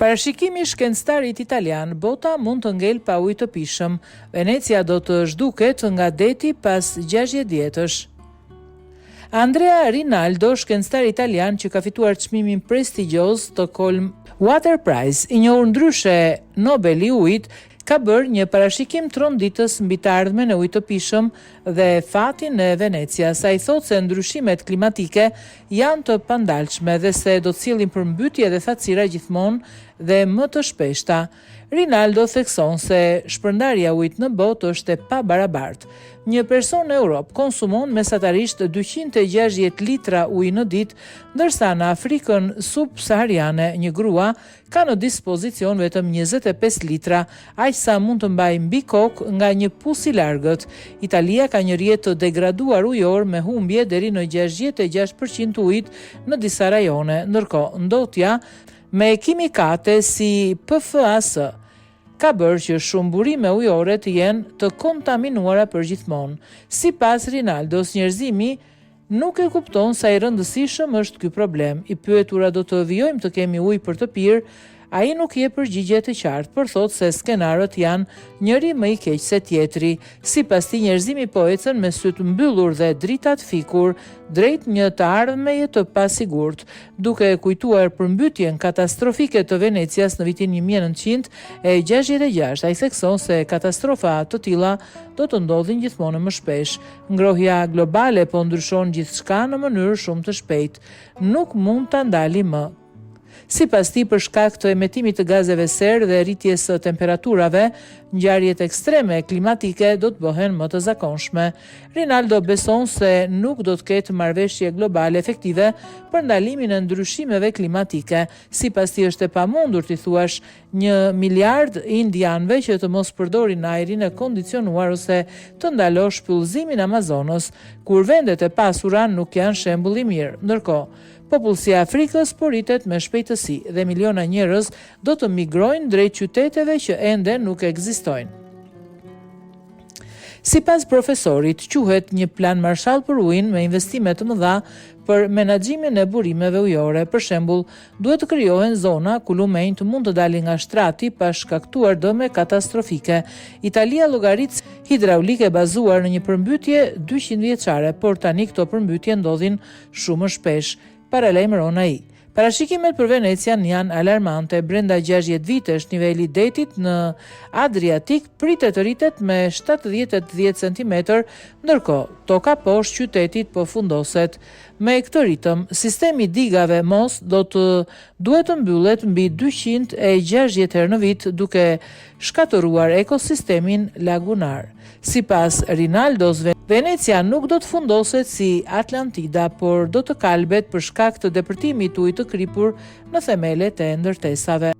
Parashikimi shkencëtarit italian, bota mund të ngel pa ujë të pishëm. Venecia do të zhduket nga deti pas 60 vjetësh. Andrea Rinaldo, shkencëtar italian që ka fituar çmimin prestigjioz Stockholm Water Prize, i njohur ndryshe Nobel i ujit, ka bërë një parashikim tronditës mbi të ardhmen e ujit të pishëm dhe fatin e Venecias. Ai thotë se ndryshimet klimatike janë të pandalshme dhe se do të sjellin përmbytje dhe thatësira gjithmonë dhe më të shpeshta. Rinaldo thekson se shpërndarja e ujit në botë është e pabarabartë. Një person në Europë konsumon mesatarisht 260 litra ujë në ditë, ndërsa në Afrikën subsahariane një grua ka në dispozicion vetëm 25 litra, aq sa mund të mbajë mbi kokë nga një pus i largët. Italia ka një rrjet të degraduar ujor me humbje deri në 66% ujit në disa rajone, ndërkohë ndotja me kimikate si PFAS ka bërë që shumë burime ujore të jenë të kontaminuara përgjithmonë. Sipas Rinaldos, njerëzimi nuk e kupton sa i rëndësishëm është ky problem. I pyetura do të vijojmë të kemi ujë për të pirë, ai nuk jep përgjigje të qartë, por thotë se skenarët janë njëri më i keq se tjetri. Sipas tij, njerëzimi po ecën me syt mbyllur dhe dritat fikur drejt një të ardhmeje të pasigurt, duke kujtuar përmbytjen katastrofike të Venecias në vitin 1966. Ai thekson se katastrofa të tilla do të ndodhin gjithmonë më shpesh. Ngrohja globale po ndryshon gjithçka në mënyrë shumë të shpejtë. Nuk mund ta ndali më. Sipas tij, për shkak të emetimit të gazeve serë dhe rritjes së temperaturave, ngjarjet ekstreme klimatike do të bëhen më të zakonshme. Rinaldo beson se nuk do të ketë marrëveshje globale efektive për ndalimin e ndryshimeve klimatike. Sipas tij, është e pamundur t'i thuash 1 miliard indianëve që të mos përdorin ajrin e kondicionuar ose të ndalosh shpyllëzimin Amazonës, kur vendet e pasura nuk janë shembull i mirë. Ndërkohë, popullsia e Afrikës po rritet me shpejtësi dhe miliona njerëz do të migrojnë drejt qyteteve që ende nuk ekzistojnë. Sipas profesorit, quhet një plan Marshall për ujin me investime të mëdha për menaxhimin e burimeve ujore. Për shembull, duhet të krijohen zona ku lumenjt mund të dalin nga shtrati pa shkaktuar dëme katastrofike. Italia llogarit hidraulike bazuar në një përmbytye 200 vjeçare, por tani këto përmbytje ndodhin shumë më shpesh, paralajmëron ai. Parashikimet për Venecian janë alarmante. Brenda 60 vitesh, niveli i detit në Adriatik pritet të rritet me 70-80 cm, ndërkohë toka poshtë qytetit po fundoset. Me këtë ritëm, sistemi i digave mos duhet të mbyllet mbi 260 herë në vit, duke shkatëruar ekosistemin lagunar. Sipas Rinaldos, Venecia nuk do të fundoset si Atlantida, por do të kalbet për shkak të depërtimit të ujit të kripur në themelet e ndërtesave.